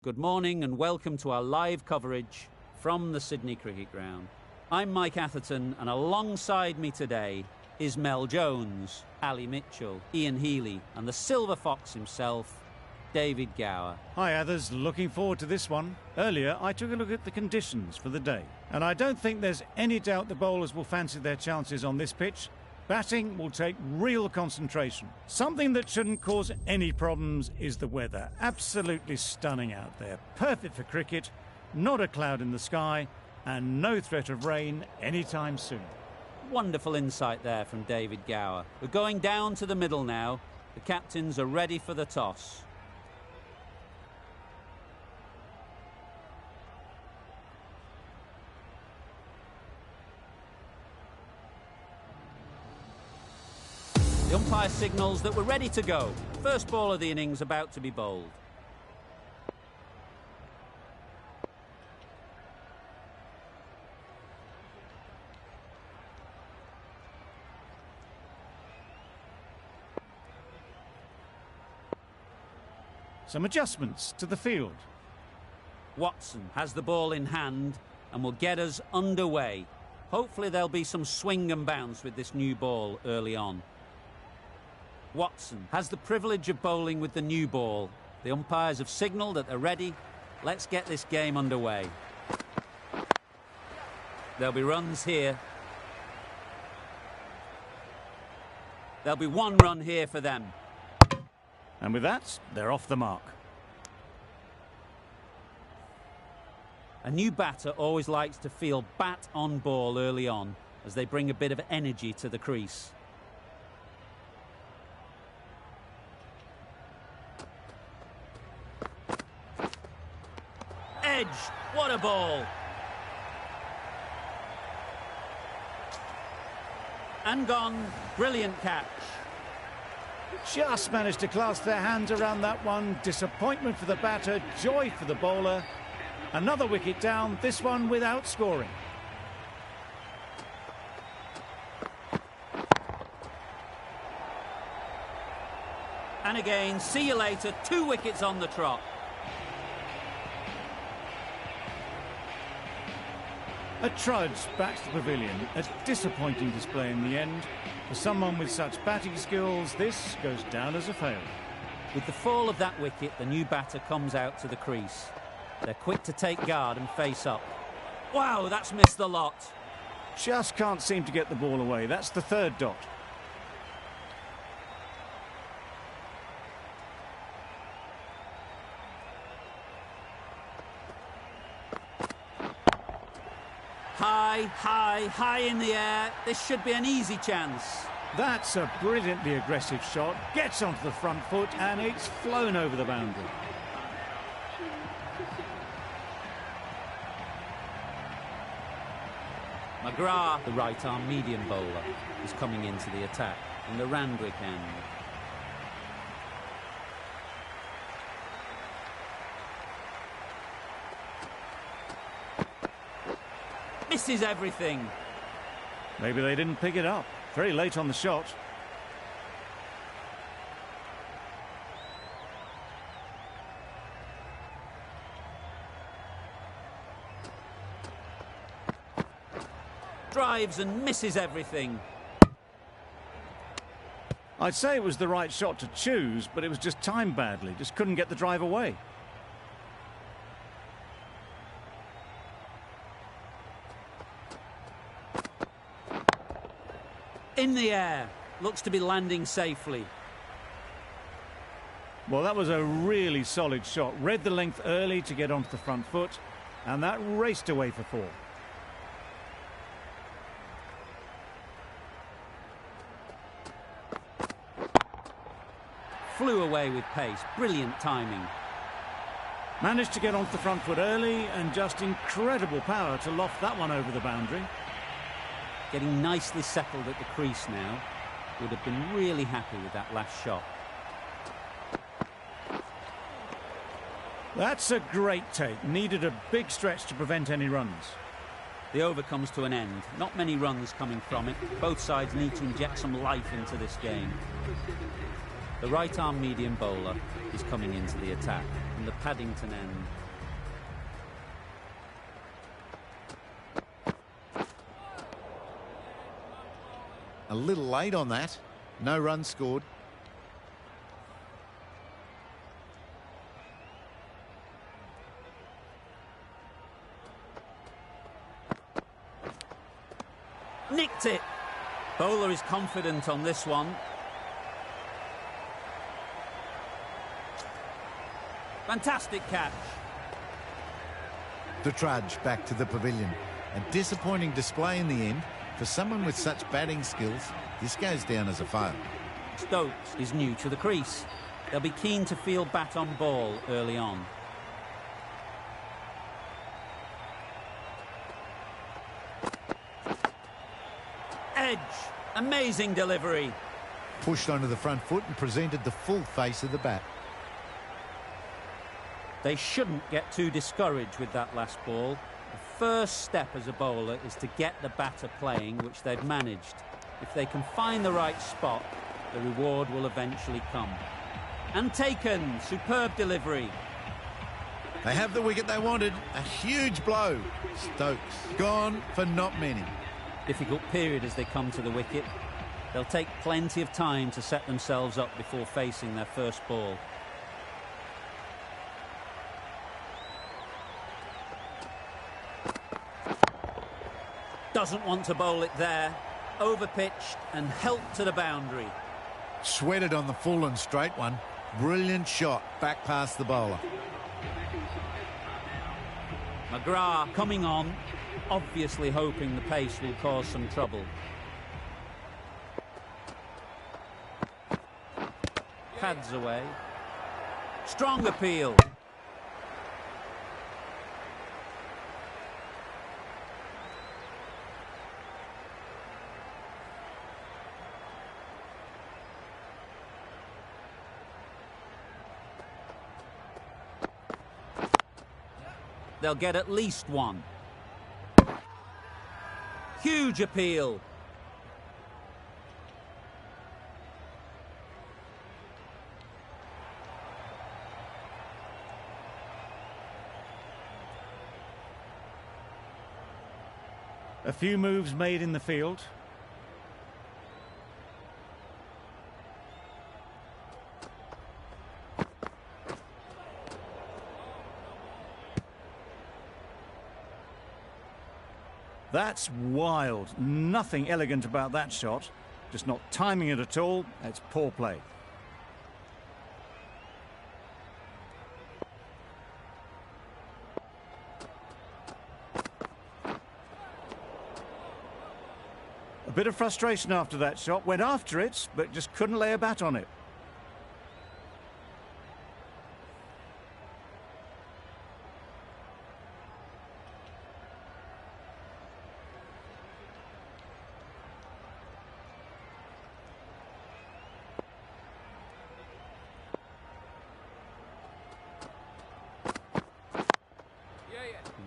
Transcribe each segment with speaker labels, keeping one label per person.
Speaker 1: Good morning and welcome to our live coverage from the Sydney Cricket Ground. I'm Mike Atherton and alongside me today is Mel Jones, Ali Mitchell, Ian Healy and the Silver Fox himself, David Gower.
Speaker 2: Hi Athers, looking forward to this one. Earlier I took a look at the conditions for the day and I don't think there's any doubt the bowlers will fancy their chances on this pitch. Batting will take real concentration. Something that shouldn't cause any problems is the weather. Absolutely stunning out there. Perfect for cricket, not a cloud in the sky, and no threat of rain anytime soon.
Speaker 1: Wonderful insight there from David Gower. We're going down to the middle now. The captains are ready for the toss. The umpire signals that we're ready to go. First ball of the innings about to be bowled.
Speaker 2: Some adjustments to the field.
Speaker 1: Watson has the ball in hand and will get us underway. Hopefully there'll be some swing and bounce with this new ball early on. Watson has the privilege of bowling with the new ball. The umpires have signalled that they're ready. Let's get this game underway. There'll be runs here. There'll be one run here for them.
Speaker 2: And with that, they're off the mark.
Speaker 1: A new batter always likes to feel bat on ball early on as they bring a bit of energy to the crease. Edge, what a ball! And gone, brilliant catch.
Speaker 2: Just managed to clasp their hands around that one. Disappointment for the batter, joy for the bowler. Another wicket down, this one without scoring.
Speaker 1: And again, see you later, 2 wickets on the trot.
Speaker 2: A trudge back to the pavilion. A disappointing display in the end. For someone with such batting skills, this goes down as a fail.
Speaker 1: With the fall of that wicket, the new batter comes out to the crease. They're quick to take guard and face up. Wow, that's missed the lot.
Speaker 2: Just can't seem to get the ball away. That's the third dot.
Speaker 1: High in the air. This should be an easy chance.
Speaker 2: That's a brilliantly aggressive shot. Gets onto the front foot and it's flown over the boundary.
Speaker 1: McGrath, the right-arm medium bowler, is coming into the attack in the Randwick end. Misses everything.
Speaker 2: Maybe they didn't pick it up. Very late on the shot.
Speaker 1: Drives and misses everything.
Speaker 2: I'd say it was the right shot to choose, but it was just timed badly. Just couldn't get the drive away.
Speaker 1: In the air. Looks to be landing safely.
Speaker 2: Well, that was a really solid shot. Read the length early to get onto the front foot, and that raced away for 4.
Speaker 1: Flew away with pace. Brilliant timing.
Speaker 2: Managed to get onto the front foot early and just incredible power to loft that one over the boundary.
Speaker 1: Getting nicely settled at the crease now. Would have been really happy with that last shot.
Speaker 2: That's a great take. Needed a big stretch to prevent any runs.
Speaker 1: The over comes to an end. Not many runs coming from it. Both sides need to inject some life into this game. The right-arm medium bowler is coming into the attack. the Paddington end.
Speaker 3: A little late on that. No runs scored.
Speaker 1: Nicked it. Bowler is confident on this one. Fantastic catch.
Speaker 3: The trudge back to the pavilion. A disappointing display in the end. For someone with such batting skills, this goes down as a fail.
Speaker 1: Stokes is new to the crease. They'll be keen to field bat on ball early on. Edge. Amazing delivery.
Speaker 3: Pushed onto the front foot and presented the full face of the bat.
Speaker 1: They shouldn't get too discouraged with that last ball. The first step as a bowler is to get the batter playing, which they've managed. If they can find the right spot, the reward will eventually come. And taken. Superb delivery.
Speaker 3: They have the wicket they wanted. A huge blow. Stokes gone for not many.
Speaker 1: Difficult period as they come to the wicket. They'll take plenty of time to set themselves up before facing their first ball. Doesn't want to bowl it there. Overpitched and helped to the boundary.
Speaker 3: Sweated on the full and straight one. Brilliant shot back past the bowler.
Speaker 1: McGrath coming on, obviously hoping the pace will cause some trouble. Pads away. Strong appeal. They'll get at least one. Huge appeal.
Speaker 2: A few moves made in the field. That's wild. Nothing elegant about that shot. Just not timing it at all. It's poor play. A bit of frustration after that shot. Went after it, but just couldn't lay a bat on it.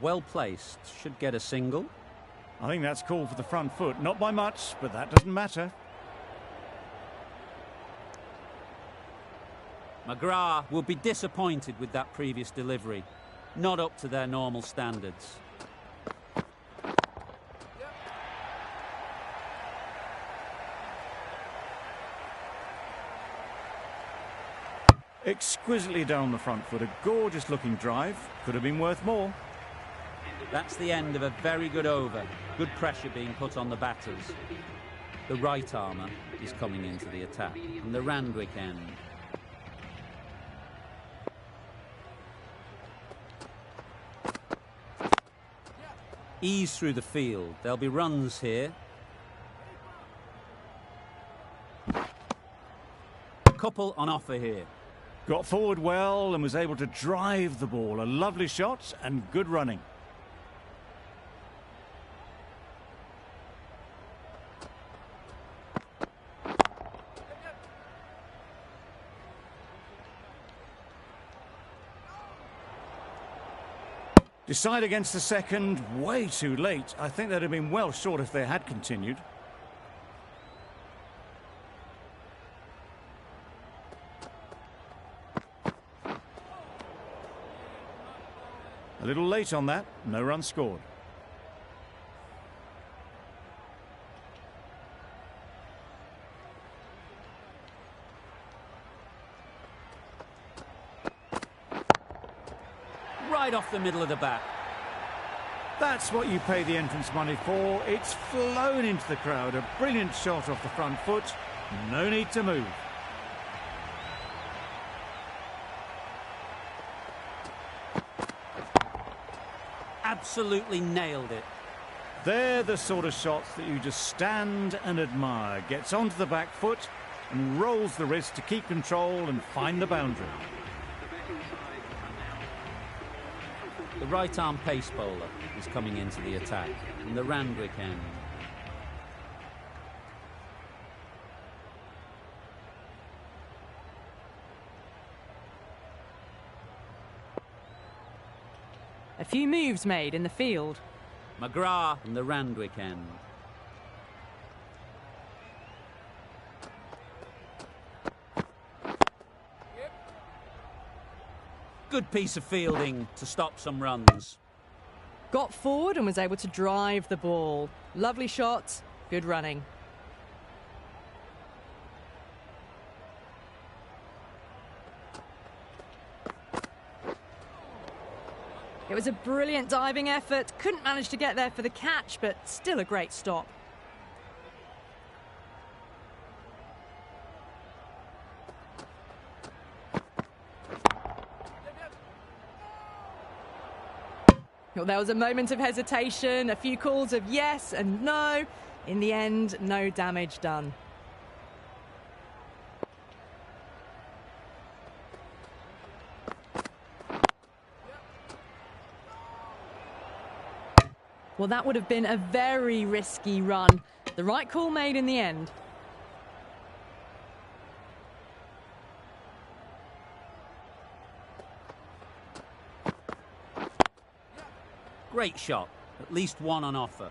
Speaker 1: Well placed. Should get a single.
Speaker 2: I think that's called for the front foot. Not by much, but that doesn't matter.
Speaker 1: McGrath will be disappointed with that previous delivery. Not up to their normal standards.
Speaker 2: Exquisitely down the front foot. A gorgeous looking drive. Could have been worth more.
Speaker 1: That's the end of a very good over. Good pressure being put on the batters. The right armour is coming into the attack from the Randwick end. Ease through the field. There'll be runs here. A couple on offer here.
Speaker 2: Got forward well and was able to drive the ball. A lovely shot and good running. Decide against the second, way too late. I think they'd have been well short if they had continued. A little late on that, no run scored.
Speaker 1: Right off the middle of the bat.
Speaker 2: That's what you pay the entrance money for. It's flown into the crowd. A brilliant shot off the front foot. No need to move.
Speaker 1: Absolutely nailed it.
Speaker 2: They're the sort of shots that you just stand and admire. Gets onto the back foot and rolls the wrist to keep control and find the boundary.
Speaker 1: The right-arm pace bowler is coming into the attack in the Randwick end.
Speaker 4: A few moves made in the field.
Speaker 1: McGrath in the Randwick end. Good piece of fielding to stop some runs.
Speaker 4: Got forward and was able to drive the ball. Lovely shot, good running. It was a brilliant diving effort. Couldn't manage to get there for the catch, but still a great stop. Well, there was a moment of hesitation, a few calls of yes and no. In the end, no damage done. Well, that would have been a very risky run. The right call made in the end.
Speaker 1: Great shot. At least one on offer.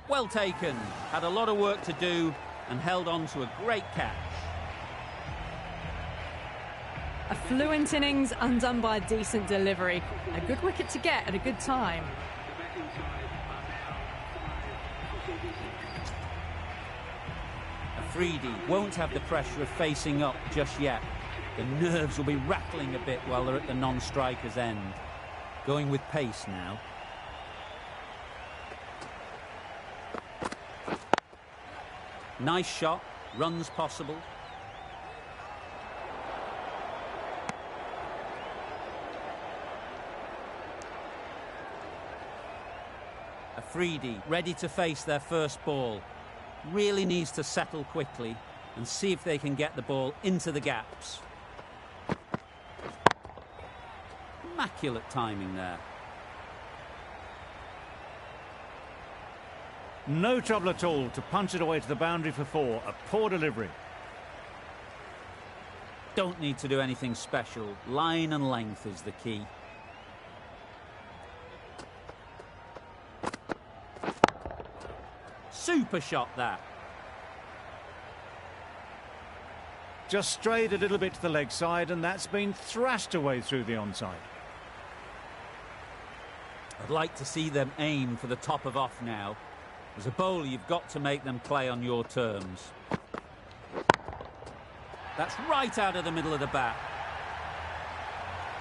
Speaker 1: Well taken. Had a lot of work to do and held on to a great catch.
Speaker 4: A fluent innings undone by a decent delivery. A good wicket to get at a good time.
Speaker 1: Afridi won't have the pressure of facing up just yet. The nerves will be rattling a bit while they're at the non-striker's end. Going with pace now. Nice shot, runs possible. Afridi ready to face their first ball. Really needs to settle quickly and see if they can get the ball into the gaps. Immaculate timing there.
Speaker 2: No trouble at all to punch it away to the boundary for four. A poor delivery.
Speaker 1: Don't need to do anything special. Line and length is the key. Super shot that.
Speaker 2: Just strayed a little bit to the leg side, and that's been thrashed away through the onside.
Speaker 1: I'd like to see them aim for the top of off now. As a bowler, you've got to make them play on your terms. That's right out of the middle of the bat.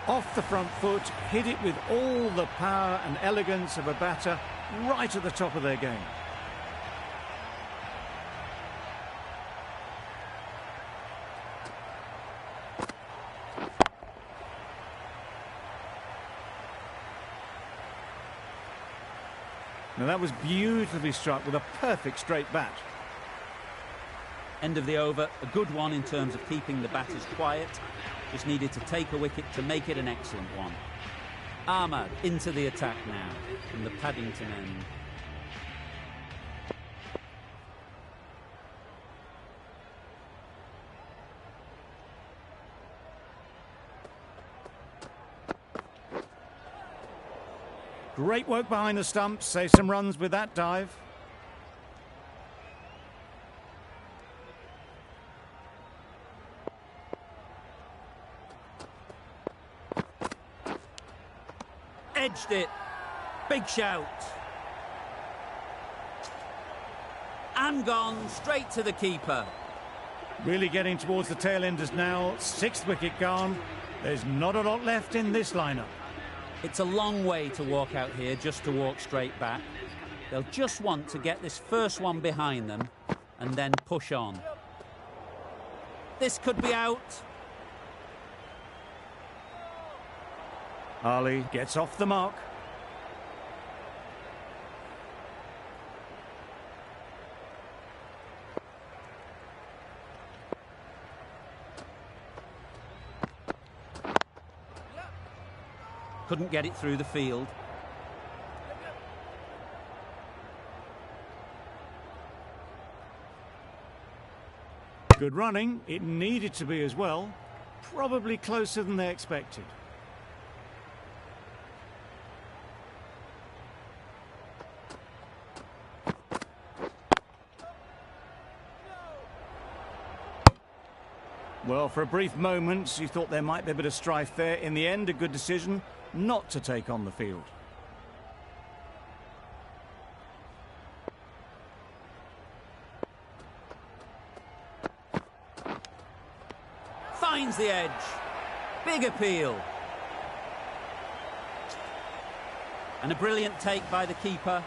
Speaker 2: Off the front foot, hit it with all the power and elegance of a batter, right at the top of their game. Now that was beautifully struck with a perfect straight bat.
Speaker 1: End of the over, a good one in terms of keeping the batters quiet. Just needed to take a wicket to make it an excellent one. Ahmad into the attack now from the Paddington end.
Speaker 2: Great work behind the stumps. Save some runs with that dive.
Speaker 1: Edged it. Big shout. And gone straight to the keeper.
Speaker 2: Really getting towards the tail enders now. 6th wicket gone. There's not a lot left in this lineup.
Speaker 1: It's a long way to walk out here just to walk straight back. They'll just want to get this first one behind them and then push on. This could be out.
Speaker 2: Ali gets off the mark.
Speaker 1: Couldn't get it through the field.
Speaker 2: Good running. It needed to be as well. Probably closer than they expected. Well, for a brief moment, you thought there might be a bit of strife there. In the end, a good decision not to take on the field.
Speaker 1: Finds the edge. Big appeal. And a brilliant take by the keeper.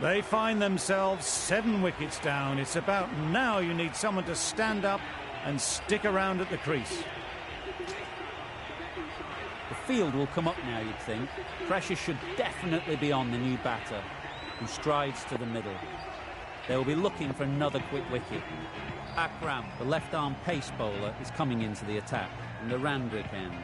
Speaker 2: They find themselves 7 wickets down. It's about now you need someone to stand up and stick around at the crease.
Speaker 1: The field will come up now, you'd think. Pressure should definitely be on the new batter, who strides to the middle. They will be looking for another quick wicket. Akram, the left-arm pace bowler, is coming into the attack from the Randwick end.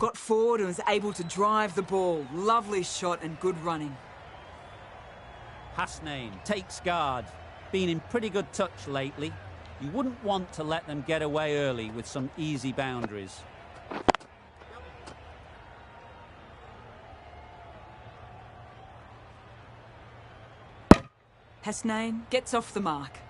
Speaker 5: Got forward and was able to drive the ball. Lovely shot and good running.
Speaker 1: Hasnain takes guard. Been in pretty good touch lately. You wouldn't want to let them get away early with some easy boundaries.
Speaker 5: Hasnain gets off the mark.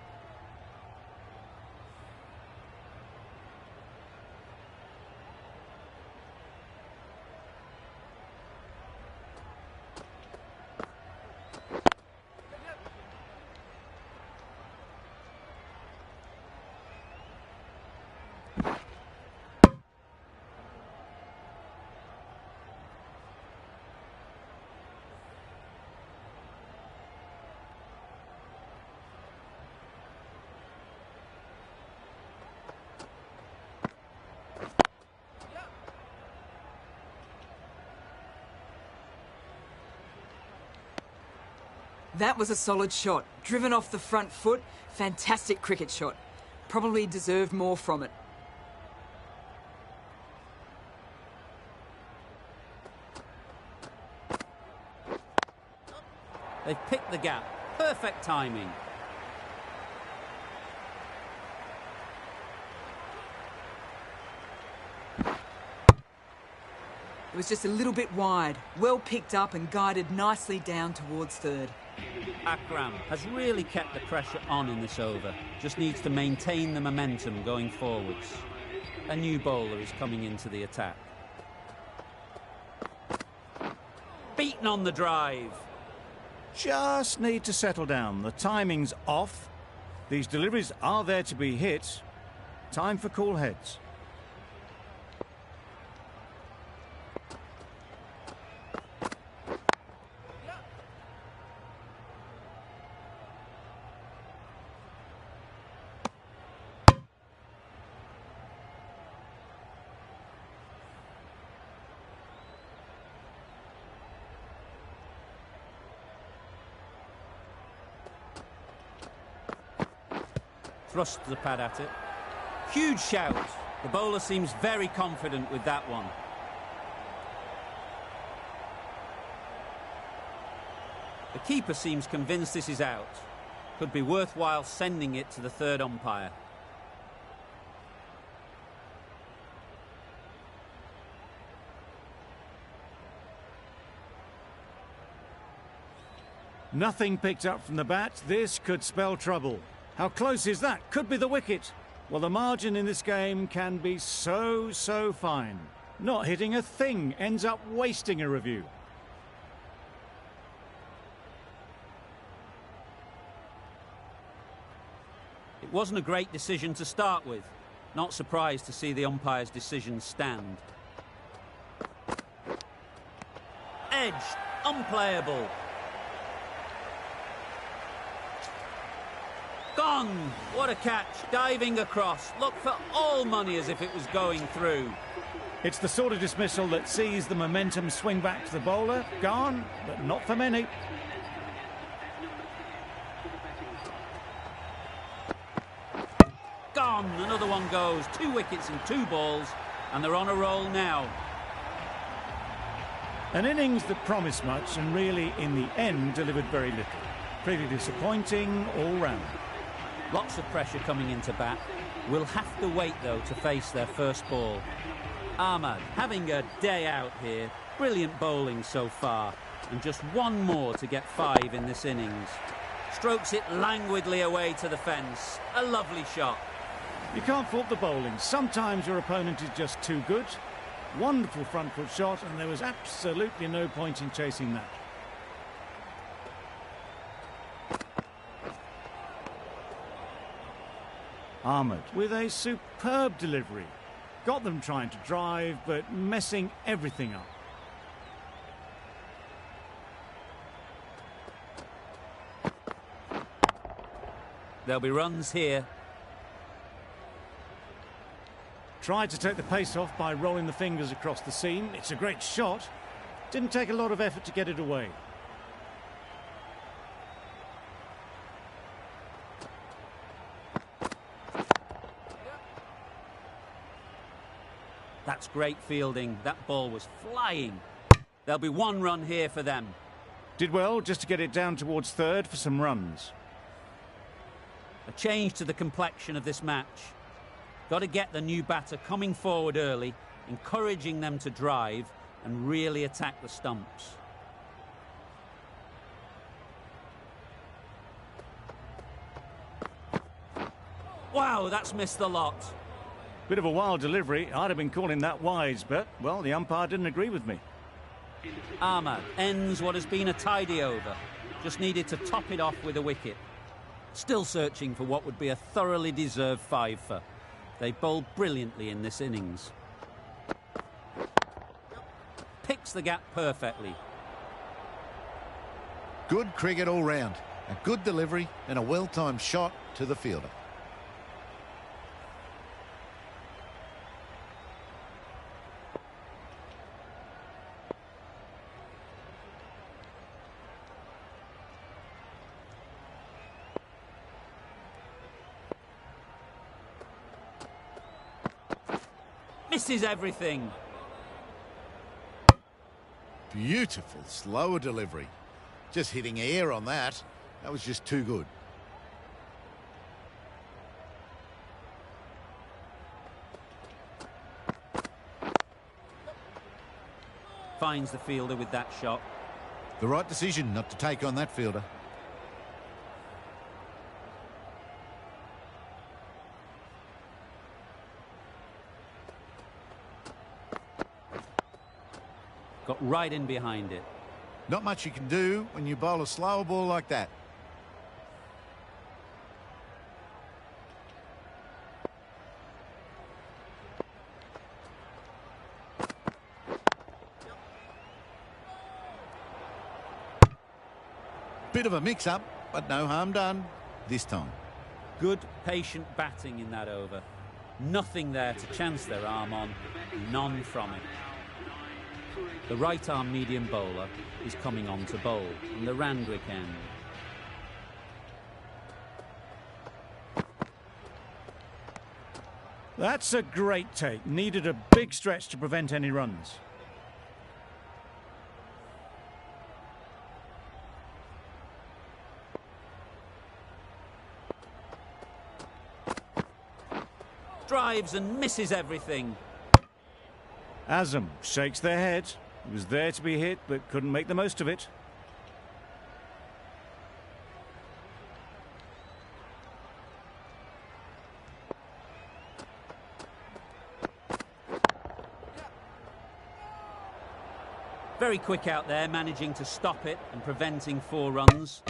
Speaker 5: That was a solid shot. Driven off the front foot. Fantastic cricket shot. Probably deserved more from it.
Speaker 1: They've picked the gap. Perfect timing.
Speaker 5: It was just a little bit wide. Well picked up and guided nicely down towards third.
Speaker 1: Akram has really kept the pressure on in this over. Just needs to maintain the momentum going forwards. A new bowler is coming into the attack. Beaten on the drive.
Speaker 2: Just need to settle down. The timing's off. These deliveries are there to be hit. Time for cool heads.
Speaker 1: thrusts the pad at it. Huge shout. The bowler seems very confident with that one. The keeper seems convinced this is out. Could be worthwhile sending it to the third umpire.
Speaker 2: Nothing picked up from the bat. This could spell trouble. How close is that? Could be the wicket. Well, the margin in this game can be so fine. Not hitting a thing ends up wasting a review.
Speaker 1: It wasn't a great decision to start with. Not surprised to see the umpire's decision stand. Edged. Unplayable. Gone! What a catch, diving across. Looked for all money as if it was going through.
Speaker 2: It's the sort of dismissal that sees the momentum swing back to the bowler. Gone, but not for many.
Speaker 1: Gone! Another one goes. 2 wickets and 2 balls, and they're on a roll now.
Speaker 2: An innings that promised much and really, in the end, delivered very little. Pretty disappointing all round.
Speaker 1: Lots of pressure coming into bat. Will have to wait, though, to face their first ball. Ahmad having a day out here. Brilliant bowling so far. And just one more to get 5 in this innings. Strokes it languidly away to the fence. A lovely shot.
Speaker 2: You can't fault the bowling. Sometimes your opponent is just too good. Wonderful front foot shot, and there was absolutely no point in chasing that. Ahmed with a superb delivery. Got them trying to drive, but messing everything up.
Speaker 1: There'll be runs here.
Speaker 2: Tried to take the pace off by rolling the fingers across the seam. It's a great shot. Didn't take a lot of effort to get it away.
Speaker 1: That's great fielding. That ball was flying. There'll be 1 run here for them.
Speaker 2: Did well just to get it down towards third for some runs.
Speaker 1: A change to the complexion of this match. Got to get the new batter coming forward early, encouraging them to drive and really attack the stumps. Wow, that's missed the lot.
Speaker 2: Bit of a wild delivery. I'd have been calling that wise, but, well, the umpire didn't agree with me.
Speaker 1: Ahmad ends what has been a tidy over. Just needed to top it off with a wicket. Still searching for what would be a thoroughly deserved 5-for. They bowled brilliantly in this innings. Picks the gap perfectly.
Speaker 3: Good cricket all round. A good delivery and a well-timed shot to the fielder.
Speaker 1: Misses everything.
Speaker 3: Beautiful, slower delivery. Just hitting air on that. That was just too good.
Speaker 1: Finds the fielder with that shot.
Speaker 3: The right decision not to take on that fielder.
Speaker 1: Got right in behind it.
Speaker 3: Not much you can do when you bowl a slower ball like that. Bit of a mix-up, but no harm done this time.
Speaker 1: Good, patient batting in that over. Nothing there to chance their arm on. None from it. The right-arm medium bowler is coming on to bowl from the Randwick end.
Speaker 2: That's a great take. Needed a big stretch to prevent any runs.
Speaker 1: Drives and misses everything.
Speaker 2: Azam shakes their head. He was there to be hit, but couldn't make the most of it.
Speaker 1: Very quick out there, managing to stop it and preventing 4 runs.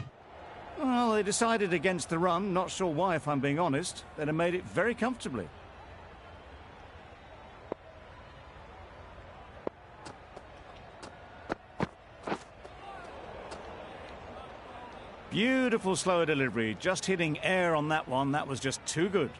Speaker 2: Well, they decided against the run. Not sure why, if I'm being honest. They'd have made it very comfortably. Beautiful slower delivery. Just hitting air on that one. That was just too good.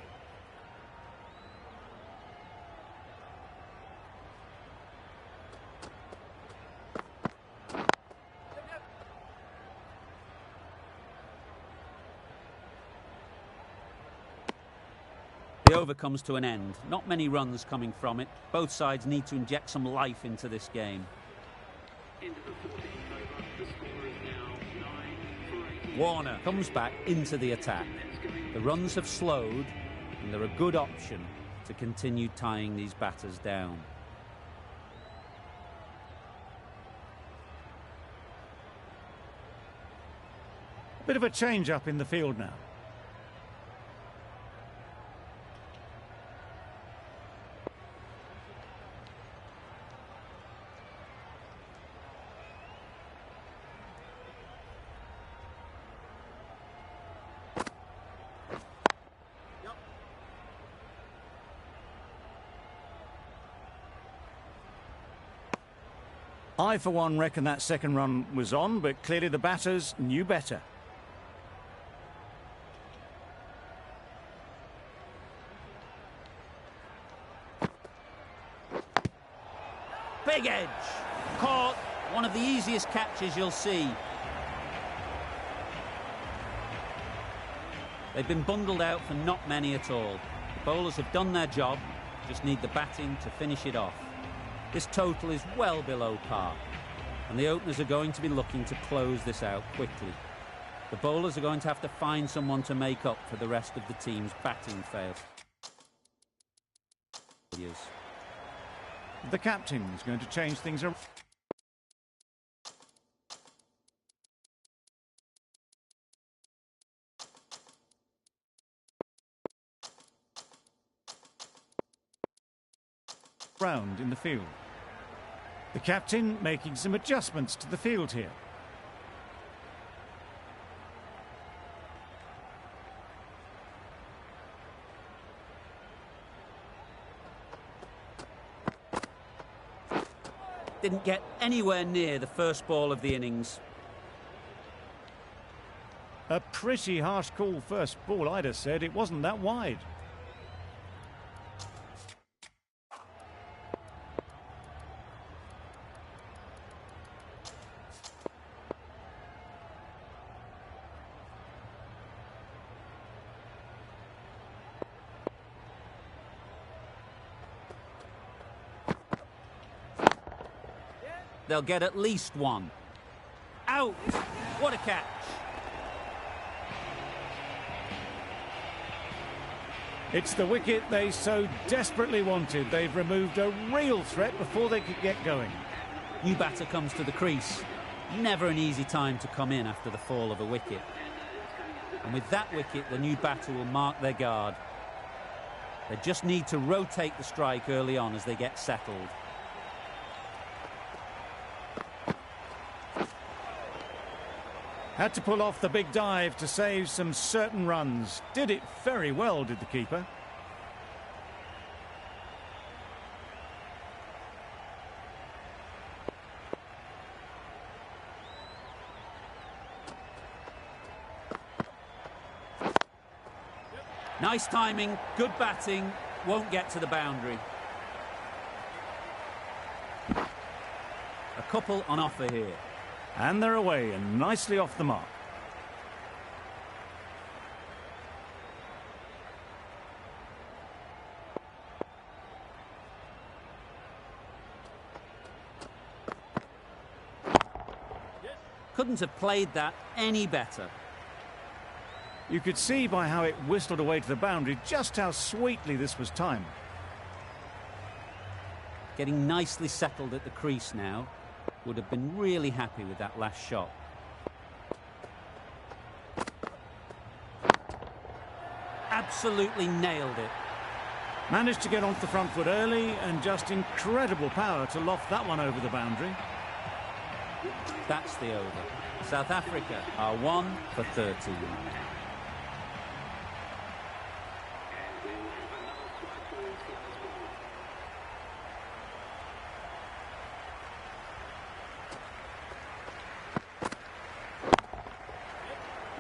Speaker 1: The over comes to an end. Not many runs coming from it. Both sides need to inject some life into this game. Warner comes back into the attack. The runs have slowed, and they're a good option to continue tying these batters down.
Speaker 2: Bit of a change-up in the field now. I, for one, reckon that second run was on, but clearly the batters knew better.
Speaker 1: Big edge. Caught. One of the easiest catches you'll see. They've been bundled out for not many at all. The bowlers have done their job, just need the batting to finish it off. This total is well below par, and the openers are going to be looking to close this out quickly. The bowlers are going to have to find someone to make up for the rest of the team's batting failures.
Speaker 2: The captain is going to change things around. In the field. The captain making some adjustments to the field here.
Speaker 1: Didn't get anywhere near the first ball of the innings.
Speaker 2: A pretty harsh call first ball, I'd have said. It wasn't that wide.
Speaker 1: They'll get at least one. Out! What a catch!
Speaker 2: It's the wicket they so desperately wanted. They've removed a real threat before they could get going.
Speaker 1: New batter comes to the crease. Never an easy time to come in after the fall of a wicket. And with that wicket, the new batter will mark their guard. They just need to rotate the strike early on as they get settled.
Speaker 2: Had to pull off the big dive to save some certain runs. Did it very well, did the keeper.
Speaker 1: Nice timing, good batting, won't get to the boundary. A couple on offer here.
Speaker 2: And they're away and nicely off the mark.
Speaker 1: Couldn't have played that any better.
Speaker 2: You could see by how it whistled away to the boundary just how sweetly this was timed.
Speaker 1: Getting nicely settled at the crease now. Would have been really happy with that last shot. Absolutely nailed it.
Speaker 2: Managed to get onto the front foot early and just incredible power to loft that one over the boundary.
Speaker 1: That's the over. South Africa are 1 for 13.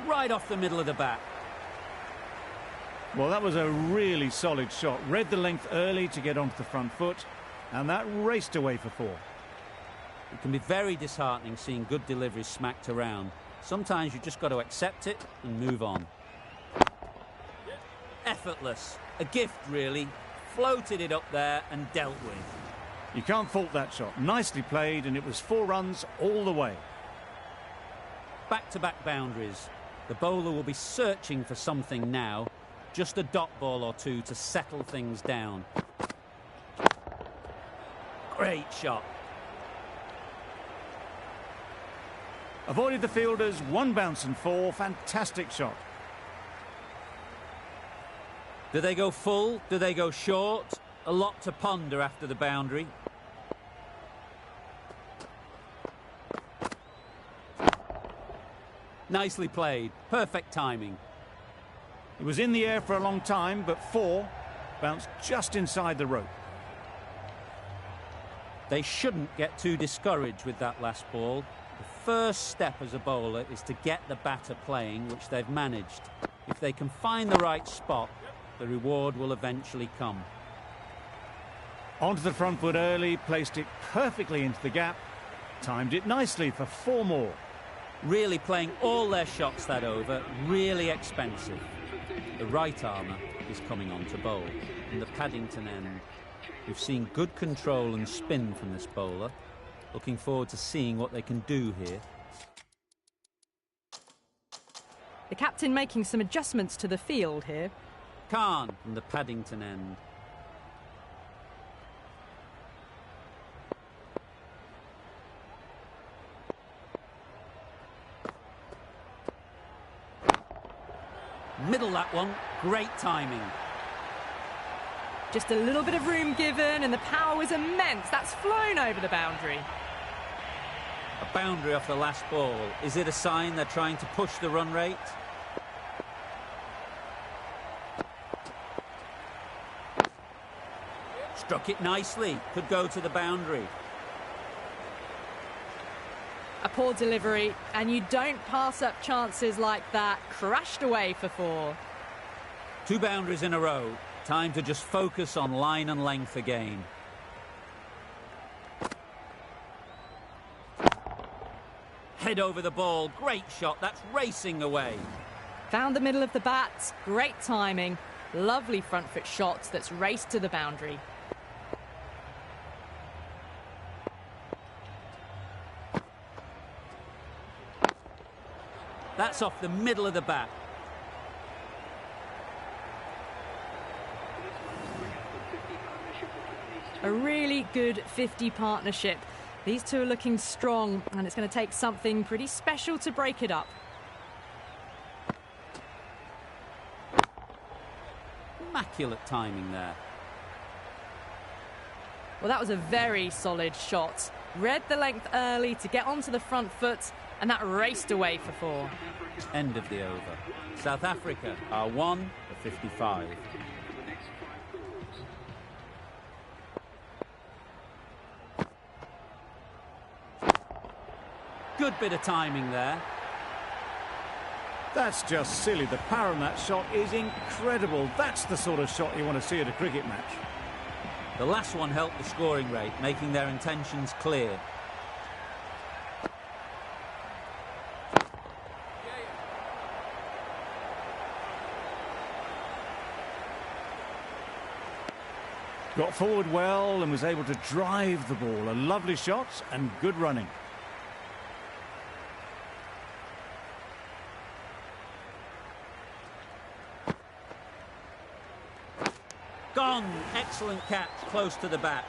Speaker 1: Right off the middle of the bat.
Speaker 2: Well, that was a really solid shot. Read the length early to get onto the front foot, and that raced away for 4.
Speaker 1: It can be very disheartening seeing good deliveries smacked around. Sometimes you just got to accept it and move on. Effortless. A gift, really. Floated it up there and dealt with.
Speaker 2: You can't fault that shot. Nicely played, and it was 4 runs all the way.
Speaker 1: Back-to-back boundaries. The bowler will be searching for something now. Just a dot ball or two to settle things down. Great shot.
Speaker 2: Avoided the fielders, 1 bounce and 4. Fantastic shot.
Speaker 1: Do they go full? Do they go short? A lot to ponder after the boundary. Nicely played. Perfect timing.
Speaker 2: It was in the air for a long time, but 4 bounced just inside the rope.
Speaker 1: They shouldn't get too discouraged with that last ball. The first step as a bowler is to get the batter playing, which they've managed. If they can find the right spot, the reward will eventually come.
Speaker 2: Onto the front foot early, placed it perfectly into the gap, timed it nicely for 4 more.
Speaker 1: Really playing all their shots that over, really expensive. The right armour is coming on to bowl. In the Paddington end, we've seen good control and spin from this bowler. Looking forward to seeing what they can do here.
Speaker 4: The captain making some adjustments to the field here.
Speaker 1: Khan from the Paddington end. Middle that one, great timing.
Speaker 4: Just a little bit of room given and the power was immense. That's flown over the boundary.
Speaker 1: A boundary off the last ball. Is it a sign they're trying to push the run rate? Struck it nicely. Could go to the boundary.
Speaker 4: A poor delivery, and you don't pass up chances like that. Crashed away for 4.
Speaker 1: 2 boundaries in a row. Time to just focus on line and length again. Head over the ball. Great shot. That's racing away.
Speaker 4: Found the middle of the bat. Great timing. Lovely front foot shots that's raced to the boundary.
Speaker 1: That's off the middle of the bat.
Speaker 4: A really good 50 partnership. These two are looking strong, and it's going to take something pretty special to break it up.
Speaker 1: Immaculate timing there.
Speaker 4: Well, that was a very solid shot. Read the length early to get onto the front foot, and that raced away for 4.
Speaker 1: End of the over. South Africa are 1 for 55. Good bit of timing there.
Speaker 2: That's just silly. The power on that shot is incredible. That's the sort of shot you want to see at a cricket match.
Speaker 1: The last one helped the scoring rate, making their intentions clear.
Speaker 2: Got forward well and was able to drive the ball. A lovely shot and good running.
Speaker 1: Gone. Excellent catch, close to the bat.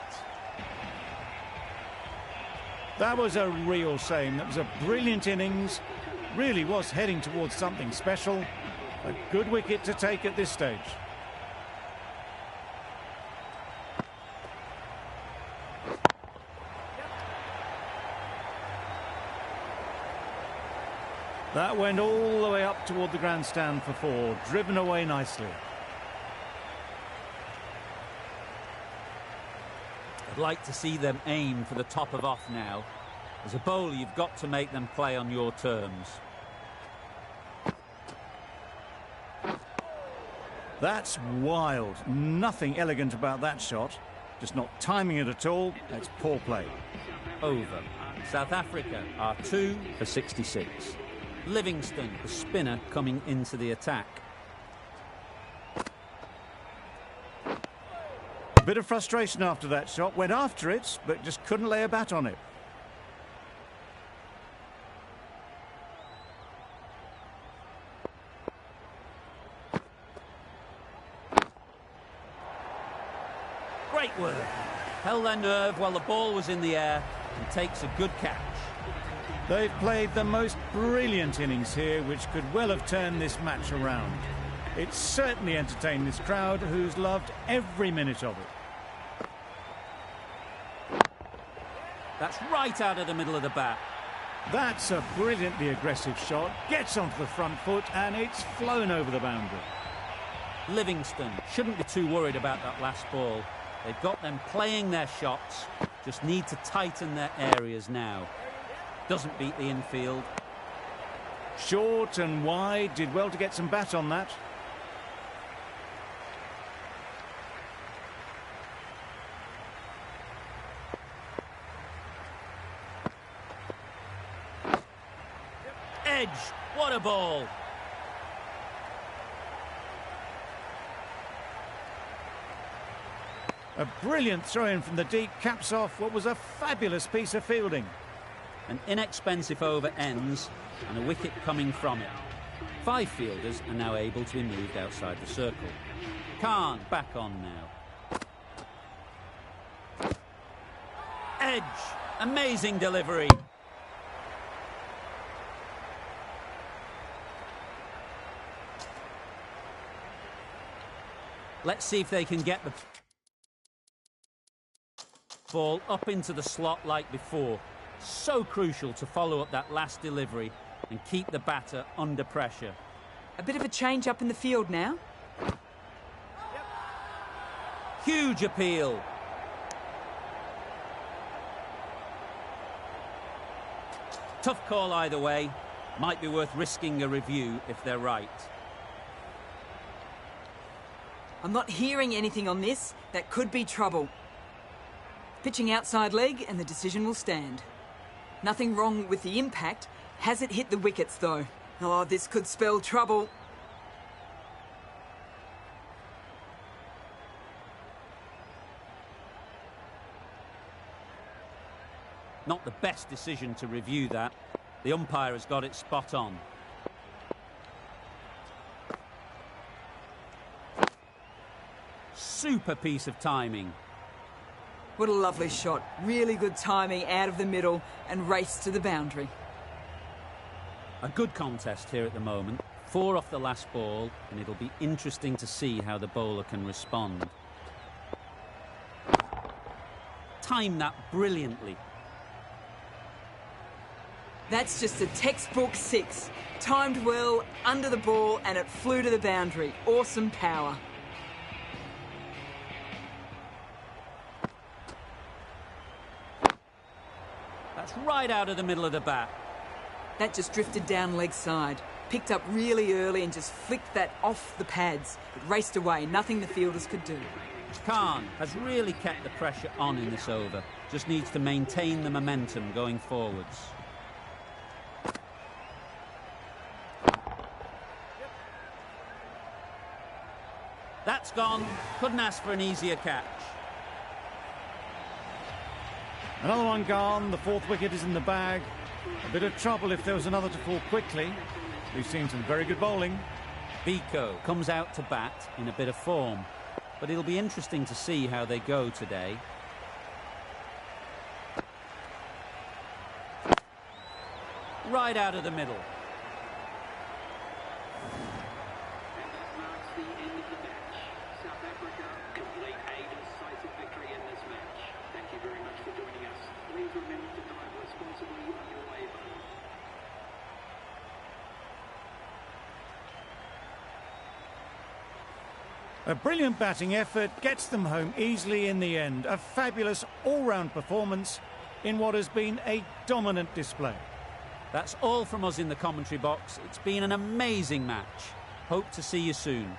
Speaker 2: That was a real shame. That was a brilliant innings. Really was heading towards something special. A good wicket to take at this stage. That went all the way up toward the grandstand for 4, driven away nicely.
Speaker 1: I'd like to see them aim for the top of off now. As a bowler, you've got to make them play on your terms.
Speaker 2: That's wild. Nothing elegant about that shot. Just not timing it at all. That's poor play.
Speaker 1: Over. South Africa are 2 for 66. Livingston, the spinner, coming into the attack.
Speaker 2: A bit of frustration after that shot. Went after it, but just couldn't lay a bat on it.
Speaker 1: Great work. Held their nerve while the ball was in the air and takes a good catch.
Speaker 2: They've played the most brilliant innings here, which could well have turned this match around. It's certainly entertained this crowd, who's loved every minute of it.
Speaker 1: That's right out of the middle of the bat.
Speaker 2: That's a brilliantly aggressive shot. Gets onto the front foot, and it's flown over the boundary.
Speaker 1: Livingston shouldn't be too worried about that last ball. They've got them playing their shots, just need to tighten their areas now. Doesn't beat the infield.
Speaker 2: Short and wide, did well to get some bat on that.
Speaker 1: Edge, what a ball.
Speaker 2: A brilliant throw-in from the deep caps off what was a fabulous piece of fielding.
Speaker 1: An inexpensive over ends and a wicket coming from it. 5 fielders are now able to be moved outside the circle. Khan back on now. Edge, amazing delivery. Let's see if they can get the ball up into the slot like before. So crucial to follow up that last delivery and keep the batter under pressure.
Speaker 5: A bit of a change up in the field now.
Speaker 1: Huge appeal. Tough call either way. Might be worth risking a review if they're right.
Speaker 5: I'm not hearing anything on this. That could be trouble. Pitching outside leg and the decision will stand. Nothing wrong with the impact. Has it hit the wickets though? Oh, this could spell trouble.
Speaker 1: Not the best decision to review that. The umpire has got it spot on. Super piece of timing.
Speaker 5: What a lovely shot. Really good timing out of the middle and race to the boundary.
Speaker 1: A good contest here at the moment. 4 off the last ball, and it'll be interesting to see how the bowler can respond. Timed that brilliantly.
Speaker 5: That's just a textbook 6. Timed well, under the ball, and it flew to the boundary. Awesome power.
Speaker 1: That's right out of the middle of the bat.
Speaker 5: That just drifted down leg side. Picked up really early and just flicked that off the pads. It raced away, nothing the fielders could do.
Speaker 1: Khan has really kept the pressure on in this over. Just needs to maintain the momentum going forwards. That's gone. Couldn't ask for an easier catch.
Speaker 2: Another one gone. The 4th wicket is in the bag. A bit of trouble if there was another to fall quickly. We've seen some very good bowling.
Speaker 1: Biko comes out to bat in a bit of form. but it'll be interesting to see how they go today. Right out of the middle.
Speaker 6: And that marks the end of the match. South Africa complete a decisive victory in this match. Thank you very much for joining us. Please remember to drive responsibly on your way home.
Speaker 2: A brilliant batting effort gets them home easily in the end. A fabulous all-round performance in what has been a dominant display.
Speaker 1: That's all from us in the commentary box. It's been an amazing match. Hope to see you soon.